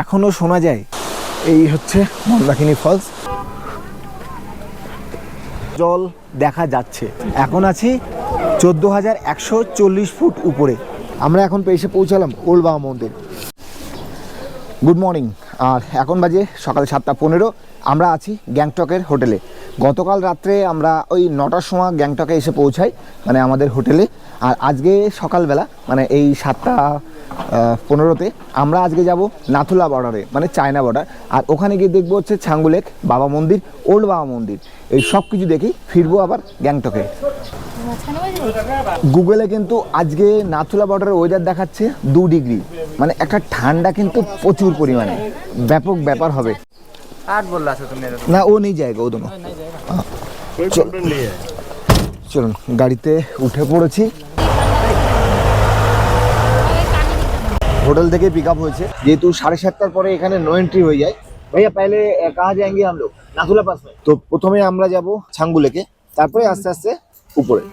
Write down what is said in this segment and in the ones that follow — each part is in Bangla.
এখনো শোনা যায়। এই হচ্ছে মন্দাকিনী ফলস, জল দেখা যাচ্ছে। এখন আছি 14,140 ফুট উপরে। আমরা এখন এসে পৌঁছালাম ওল্ড বাবা মন্দির। Good morning. আর এখন বাজে সকাল 7:15। আমরা আছি গ্যাংটকের হোটেলে। গতকাল রাত্রে আমরা ওই 9টার সময় গ্যাংটকে এসে পৌঁছাই, মানে আমাদের হোটেলে। আর আজকে সকালবেলা মানে এই 7:15-তে আমরা আজকে যাব নাথুলা বর্ডারে, মানে চায়না বর্ডার। আর ওখানে গিয়ে দেখবো হচ্ছে ছাঙ্গু লেক, বাবা মন্দির, ওল্ড বাবা মন্দির, এই সব কিছু দেখেই ফিরবো আবার গ্যাংটকে। গুগলে কিন্তু আজকে নাথুলা বর্ডারের ওয়েদার দেখাচ্ছে 2 ডিগ্রি, মানে একটা ঠান্ডা কিন্তু প্রচুর পরিমাণে, ব্যাপক ব্যাপার হবে। না ও নেই জায়গা ও দোনো। চলুন গাড়িতে উঠে পড়েছি। হোটেল থেকে পিক আপ হয়েছে, যেহেতু 7:30টার পরে এখানে নো এন্ট্রি হয়ে যায়। ভাইয়া পহলে কাহা যাएंगे हम लोग? নাথুলা পাস में। তো প্রথমে আমরা যাব ছাঙ্গু লেকে, তারপরে আস্তে আস্তে উপরে।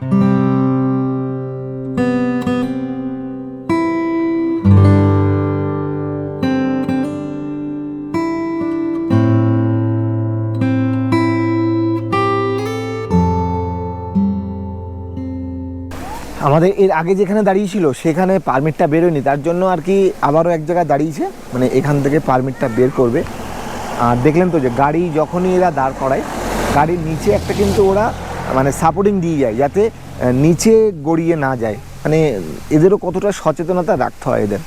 আমাদের এর আগে যেখানে দাঁড়িয়েছিল সেখানে পারমিটটা বেরোয়নি, তার জন্য আর কি আবারও এক জায়গায় দাঁড়িয়েছে, মানে এখান থেকে পারমিটটা বের করবে। আর দেখলেন তো যে গাড়ি যখনই এরা দাঁড় করায়, গাড়ির নিচে একটা কিন্তু ওরা মানে সাপোর্টিং দিয়ে যায় যাতে নিচে গড়িয়ে না যায়। মানে এদেরও কতটা সচেতনতা রাখতে হয় এদের।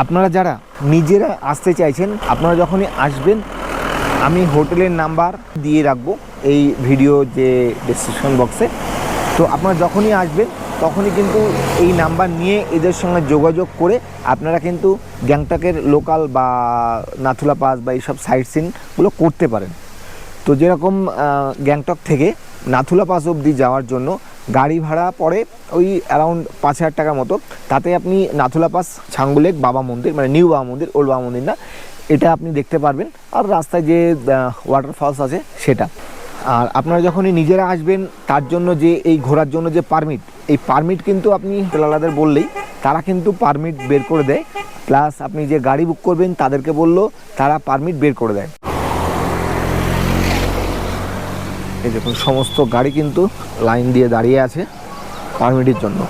আপনারা যারা নিজেরা আসতে চাইছেন, আপনারা যখনই আসবেন আমি হোটেলের নাম্বার দিয়ে রাখবো এই ভিডিও যে ডেসক্রিপশন বক্সে। তো আপনারা যখনই আসবেন তখনই কিন্তু এই নাম্বার নিয়ে এদের সঙ্গে যোগাযোগ করে আপনারা কিন্তু গ্যাংটকের লোকাল বা নাথুলা পাস বা এইসব সাইট সিনগুলো করতে পারেন। তো যেরকম গ্যাংটক থেকে নাথুলা পাস অবধি যাওয়ার জন্য গাড়ি ভাড়া পড়ে ওই অ্যারাউন্ড 5,000 টাকার মতো। তাতে আপনি নাথুলা পাস, ছাঙ্গু লেক, বাবা মন্দির, মানে নিউ বাবা মন্দির, ওল্ড বাবা মন্দির না, এটা আপনি দেখতে পারবেন। আর রাস্তায় যে ওয়াটারফলস আছে সেটা। আর আপনারা যখনই নিজেরা আসবেন তার জন্য যে এই ঘোরার জন্য যে পারমিট, এই পারমিট কিন্তু আপনি হোটেলওয়ালাদের বললেই তারা কিন্তু পারমিট বের করে দেয়। প্লাস আপনি যে গাড়ি বুক করবেন তাদেরকে বললেও তারা পারমিট বের করে দেয়। এই দেখুন সমস্ত গাড়ি কিন্তু লাইন দিয়ে দাঁড়িয়ে আছে পারমিটের জন্য।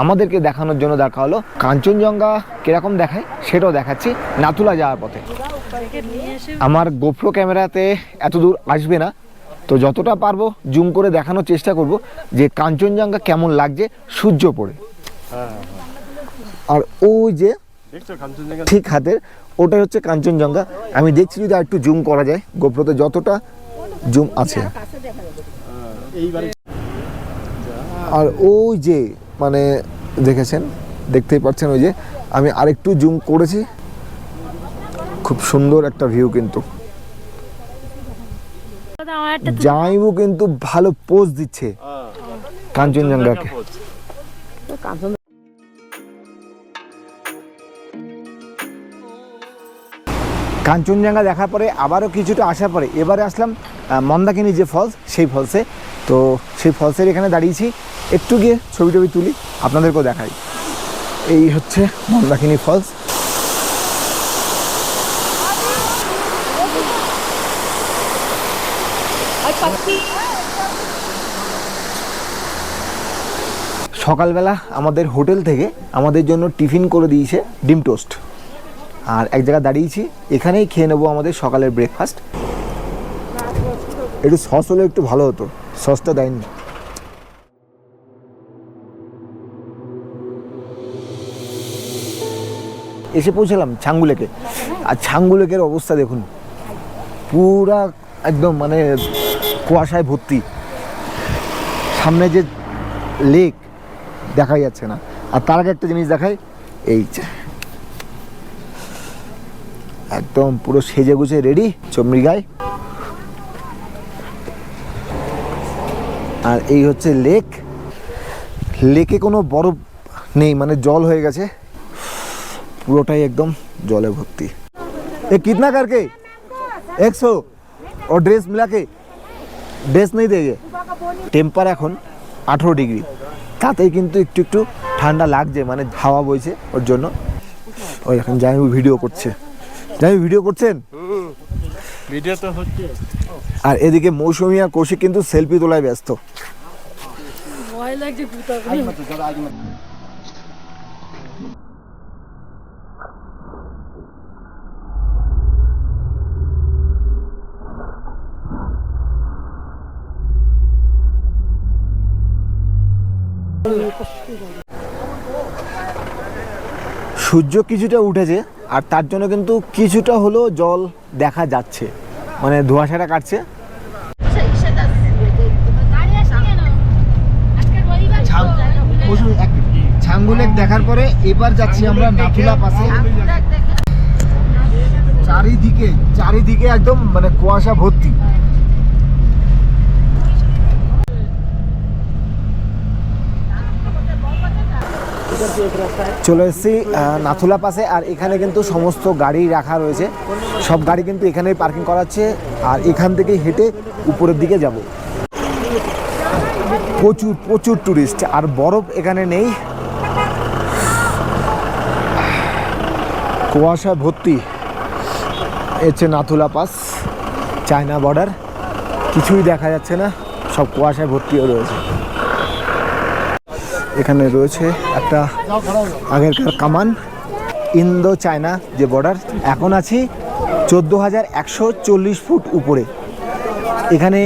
আমাদেরকে দেখানোর জন্য দেখা হলো কাঞ্চনজঙ্ঘা কিরকম দেখায় সেটাও দেখাচ্ছি নাথুলা যাওয়ার পথে। আমার গোপ্রো ক্যামেরাতে এত দূর আসবে না, তো যতটা পারবো জুম করে দেখানোর চেষ্টা করব যে কাঞ্চনজঙ্ঘা কেমন লাগছে সূর্য পড়ে। আর ওই যে ঠিক হাতের ওটাই হচ্ছে কাঞ্চনজঙ্ঘা। আমি দেখছি যদি আর একটু জুম করা যায়, গোপ্রোতে যতটা জুম আছে। আর ওই যে মানে দেখেছেন, দেখতেই পাচ্ছেন, ওই যে আমি আরেকটু জুম করেছি, খুব সুন্দর একটা ভিউ। কিন্তু জামাইবু কিন্তু ভালো পোজ দিচ্ছে কাঞ্চনজঙ্ঘাকে। কাঞ্চনজঙ্ঘা দেখার পরে আবারও কিছুটা আসার পরে এবারে আসলাম মন্দাকিনী যে ফলস, সেই ফলসে। তো সেই ফলসের এখানে দাঁড়িয়েছি, একটু গিয়ে ছবি টবি তুলি, আপনাদেরকেও দেখাই। এই হচ্ছে মন্দাকিনী ফলস। সকালবেলা আমাদের হোটেল থেকে আমাদের জন্য টিফিন করে দিয়েছে ডিম টোস্ট। আর এক জায়গায় দাঁড়িয়েছি, এখানেই খেয়ে নেবো আমাদের সকালের ব্রেকফাস্ট। একটু সস হলে একটু ভালো হতো, সসটা দেয়নি। এসে পৌঁছালাম ছাঙ্গু লেকে। আর ছাঙ্গু লেকের অবস্থা দেখুন, পুরা একদম মানে কুয়াশায় ভর্তি। সামনে যে লেক দেখা যাচ্ছে না। আর তার আগে একটা জিনিস দেখাই, এই যে একদম পুরো সেজে গুছে রেডি চমড়ি গায়ে। আর এই হচ্ছে লেক। লেকে কোনো বরফ নেই, মানে জল হয়ে গেছে, পুরোটাই একদম জলে ভর্তি। এ কিतना करके 100 और ड्रेस मिला के ड्रेस नहीं देंगे। टेम्पार এখন 18 ডিগ্রি, তাতেই কিন্তু একটু একটু ঠান্ডা লাগছে, মানে হাওয়া বইছে ওর জন্য। ওই এখন জামাইবাবু ভিডিও করছে। জামাইবাবু ভিডিও করছেন? ভিডিও তো হচ্ছে। আর এদিকে মৌসুমী আর কৌশিক কিন্তু সেলফি তোলায় ব্যস্ত। ভয় লাগছে সূর্য কিছুটা উঠেছে আর তার জন্য কিন্তু কিছুটা হলেও জল দেখা যাচ্ছে, মানে ধোঁয়াশাটা কাটছে। ছাঙ্গুলেক দেখার পরে এবার যাচ্ছি আমরা নাথুলা পাসে। চারিদিকে একদম মানে কুয়াশা ভর্তি। চলে এসেছি নাথুলা পাসে। আর এখানে কিন্তু সমস্ত গাড়ি রাখা রয়েছে, সব গাড়ি কিন্তু এখানেই পার্কিং করা হচ্ছে। আর এখান থেকে হেঁটে উপরের দিকে যাব। প্রচুর প্রচুর টুরিস্ট, আর বরফ এখানে নেই, কুয়াশা ভর্তি। হচ্ছে নাথুলা পাস, চায়না বর্ডার, কিছুই দেখা যাচ্ছে না, সব কুয়াশায় ভর্তিও রয়েছে। এখানে রয়েছে একটা আগেরকার কামান, ইন্দো চায়না যে বর্ডার। এখন আছি 14,140 ফুট উপরে। এখানে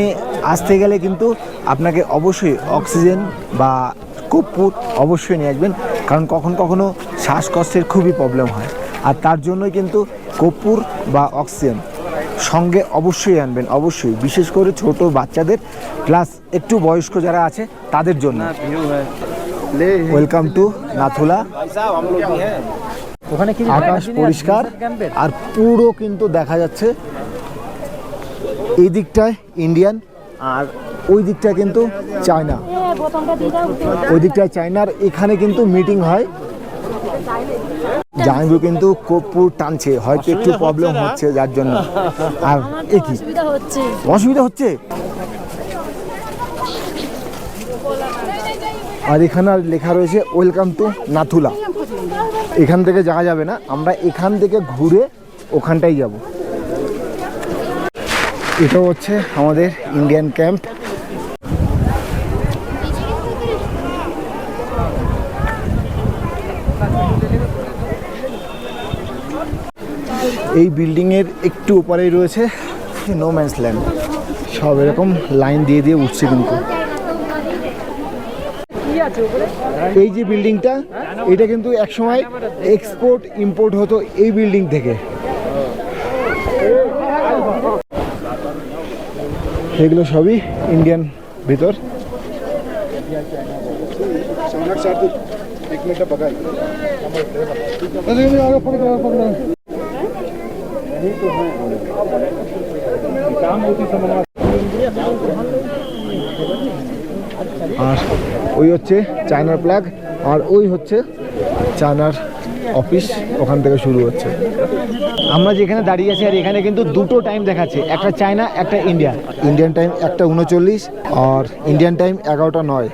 আসতে গেলে কিন্তু আপনাকে অবশ্যই অক্সিজেন বা কর্পূর অবশ্যই নিয়ে আসবেন, কারণ কখনো কখনো শ্বাসকষ্টের খুবই প্রবলেম হয়। আর তার জন্যই কিন্তু কর্পূর বা অক্সিজেন সঙ্গে অবশ্যই আনবেন, অবশ্যই, বিশেষ করে ছোট বাচ্চাদের প্লাস একটু বয়স্ক যারা আছে তাদের জন্য। Welcome to Nathula. আকাশ পরিষ্কার আর পুরো কিন্তু দেখা যাচ্ছে এই দিকটায় ইন্ডিয়ান আর ওই দিকটায় কিন্তু চায়না। ওই দিকটায় চায়নার, এখানে কিন্তু মিটিং হয়। জামাইবাবু কিন্তু কর্পূর টানছে, হয়তো একটু প্রবলেম হচ্ছে যার জন্য। আর কি অসুবিধা হচ্ছে? আর এখানে লেখা রয়েছে ওয়েলকাম টু নাথুলা। এখান থেকে যাওয়া যাবে না, আমরা এখান থেকে ঘুরে ওখানটাই যাব। এটা হচ্ছে আমাদের ইন্ডিয়ান ক্যাম্প। এই বিল্ডিংয়ের একটু উপরেই রয়েছে নো ম্যানস ল্যান্ড। সব এরকম লাইন দিয়ে দিয়ে উঠছে কিন্তু। এই যে বিল্ডিংটা, এটা কিন্তু একসময় এক্সপোর্ট ইম্পোর্ট হতো এই বিল্ডিং থেকে। এগুলো সবই ইন্ডিয়ান ভিতর। আর ওই হচ্ছে চায়নার ফ্ল্যাগ, আর ওই হচ্ছে চায়নার অফিস, ওখান থেকে শুরু হচ্ছে। আমরা যেখানে দাঁড়িয়ে আছি আর এখানে কিন্তু দুটো টাইম দেখাচ্ছে, একটা চায়না একটা ইন্ডিয়া। ইন্ডিয়ান টাইম 1:39 আর ইন্ডিয়ান টাইম 11:09।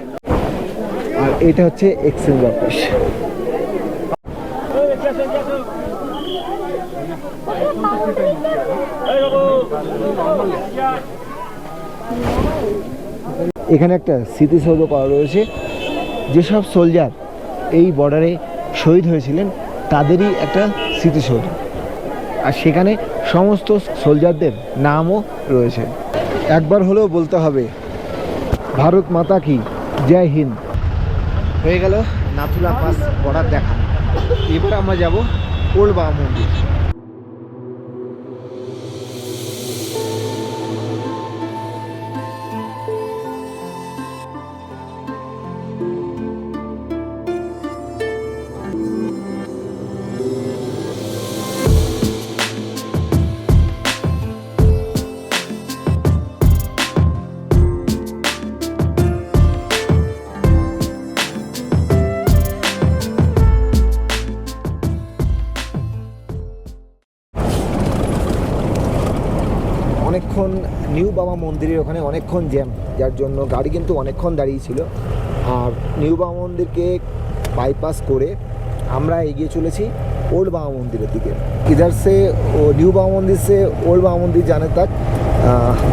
আর এটা হচ্ছে এক্সচেঞ্জ অফিস। এখানে একটা স্মৃতিসৌধ করা রয়েছে, যেসব সোলজার এই বর্ডারে শহীদ হয়েছিলেন তাদেরই একটা স্মৃতিসৌধ। আর সেখানে সমস্ত সোলজারদের নামও রয়েছে। একবার হলেও বলতে হবে ভারত মাতা কি জয় হিন্দ। হয়ে গেল নাথুলা পাস বর্ডার দেখা। এবার আমরা যাব ওল্ড বাবা মন্দির। বাবা মন্দিরের ওখানে অনেকক্ষণ জ্যাম, যার জন্য গাড়ি কিন্তু অনেকক্ষণ দাঁড়িয়েছিল। আর নিউ বাবা মন্দিরকে বাইপাস করে আমরা এগিয়ে চলেছি ओल्ड बाबा मंदिर दिखे। इधर से न्यू बाबा मंदिर से ओल्ड बाबा मंदिर जाने तक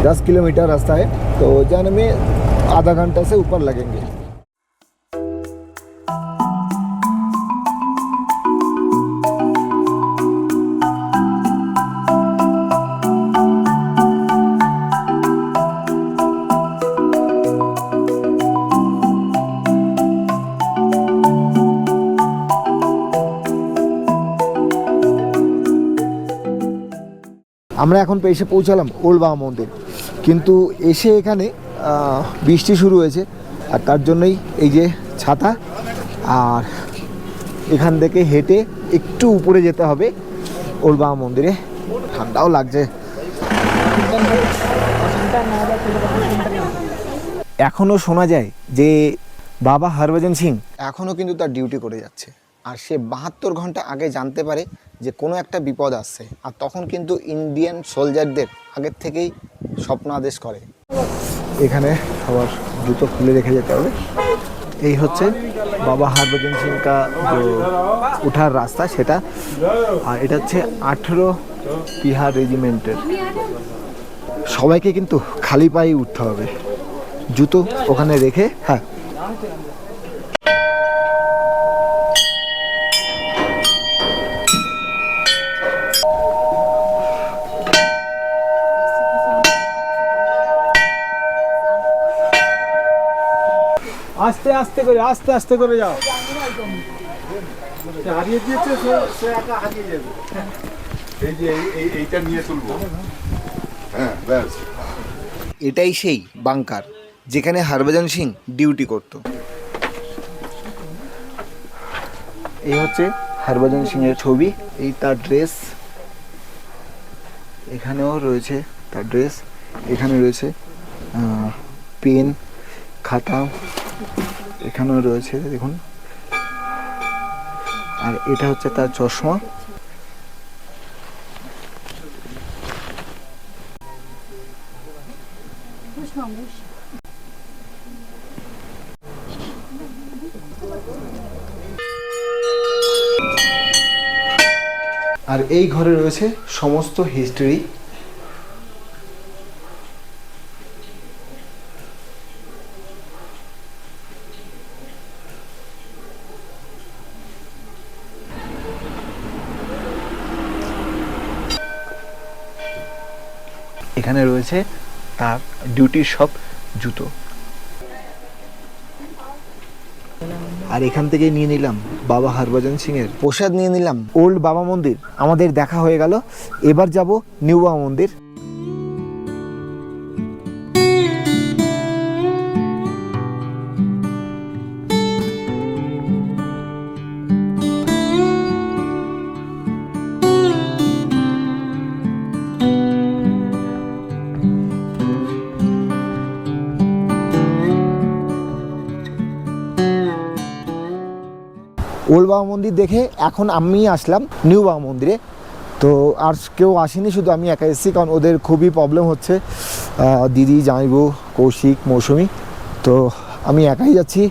10 किलोमीटर रास्ता है, तो जाने में आधा घंटा से ऊपर लगेंगे। আমরা এখন এসে পৌঁছালাম ওল্ড বাবা মন্দির, কিন্তু এসে এখানে বৃষ্টি শুরু হয়েছে, আর তার জন্যই এই যে ছাতা, আর এখান থেকে হেঁটে একটু উপরে যেতে হবে ওল্ড বাবা মন্দিরে। ঠান্ডাও লাগছে। এখনও শোনা যায় যে বাবা হরভজন সিং এখনও কিন্তু তার ডিউটি করে যাচ্ছে, আর সে 72 ঘন্টা আগে জানতে পারে যে কোনো একটা বিপদ আসছে, আর তখন কিন্তু ইন্ডিয়ান সোলজারদের আগের থেকেই স্বপ্ন আদেশ করে। এখানে সবার জুতো খুলে রেখে যেতে হবে। এই হচ্ছে বাবা হরভজন সিং কা যে উঠার রাস্তা সেটা, আর এটা হচ্ছে 18 বিহার রেজিমেন্টের। সবাইকে কিন্তু খালি পায়ে উঠতে হবে, জুতো ওখানে রেখে। হ্যাঁ, আস্তে আস্তে করে আস্তে আস্তে করে যাও। হারিয়ে দিয়েছে, সে একা হারিয়ে যাবে। এই যে এইটা নিয়ে তুলবো। হ্যাঁ, ব্যাস। এটাই সেই বাংকার যেখানে হরভজন সিং ডিউটি করত। এই হচ্ছে হরভজন সিং এর ছবি, এই তার ড্রেস, এখানেও রয়েছে তার ড্রেস, এখানে রয়েছে পেন, খাতা, এখানেও রয়েছে দেখুন, আর এটা হচ্ছে তার চশমা। আর এই ঘরে রয়েছে সমস্ত হিস্ট্রি। এখানে রয়েছে তার ডিউটির সব জুতো, আর এখান থেকে নিয়ে নিলাম বাবা হরভজন সিং এর প্রসাদ, নিয়ে নিলাম ওল্ড বাবা মন্দির। আমাদের দেখা হয়ে গেল, এবার যাব নিউ বাবা মন্দির। ওল্ড বাবা মন্দির দেখে এখন আমি আসলাম নিউ বাবা মন্দিরে। তো আর কেউ আসেনি, শুধু আমি একা এসেছি, কারণ ওদের খুবই প্রবলেম হচ্ছে, দিদি, জামাইবু, কৌশিক, মৌসুমি, তো আমি একাই যাচ্ছি।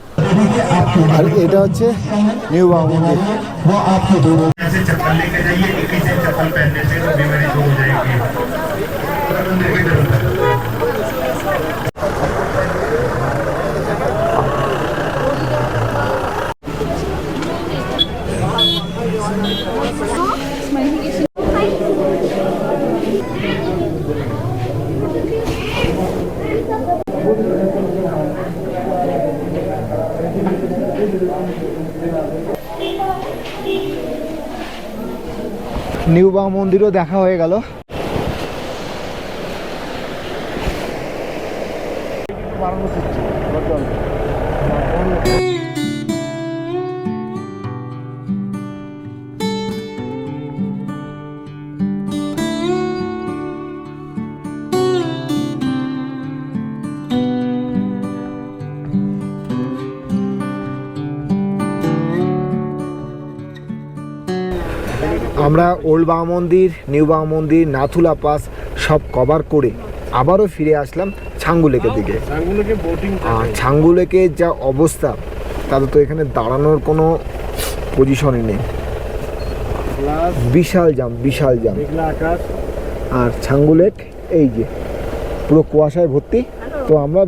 আর এটা হচ্ছে নিউ বাবা মন্দির। নিউ বাবা মন্দিরও দেখা হয়ে গেল। আমরা ওল্ড বাবা মন্দির, নিউ বাবা মন্দির, নাথুলা পাস সব কভার করে আবারও ফিরে আসলাম ছাঙ্গু লেকের দিকে। ছাঙ্গুলোকে বোটিং আর ছাঙ্গু লেকের যা অবস্থা, তাদের তো এখানে দাঁড়ানোর কোনো পজিশনই নেই, প্লাস বিশাল জাম বিশাল জাম। মেঘলা আকাশ। আর ছাঙ্গু লেক এই যে পুরো কুয়াশায় ভর্তি। তো আমরা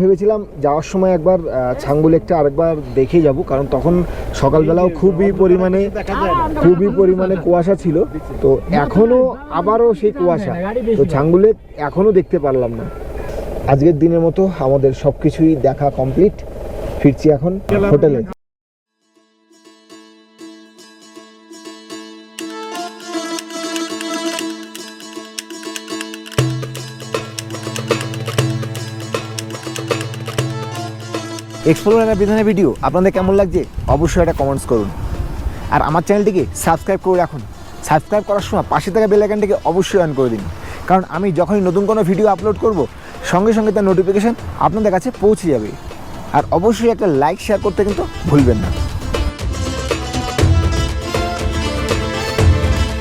ভেবেছিলাম যাওয়ার সময় একবার ছাঙ্গু লেকটা আরেকবার দেখে যাব, কারণ তখন সকালবেলাও খুবই পরিমাণে কুয়াশা ছিল। তো এখনও আবারও সেই কুয়াশা, তো ছাঙ্গু লেক এখনও দেখতে পারলাম না। আজকের দিনের মতো আমাদের সব কিছুই দেখা কমপ্লিট, ফিরছি এখন হোটেলে। এক্সপ্লোরার বিধানের ভিডিও আপনাদের কেমন লাগছে অবশ্যই একটা কমেন্টস করুন। আর আমার চ্যানেলটিকে সাবস্ক্রাইব করে রাখুন। সাবস্ক্রাইব করার সময় পাশে থাকা বেল আইকনটিকে অবশ্যই অন করে দিন, কারণ আমি যখনই নতুন কোনো ভিডিও আপলোড করব সঙ্গে সঙ্গে তার নোটিফিকেশান আপনাদের কাছে পৌঁছে যাবে। আর অবশ্যই একটা লাইক শেয়ার করতে কিন্তু ভুলবেন না।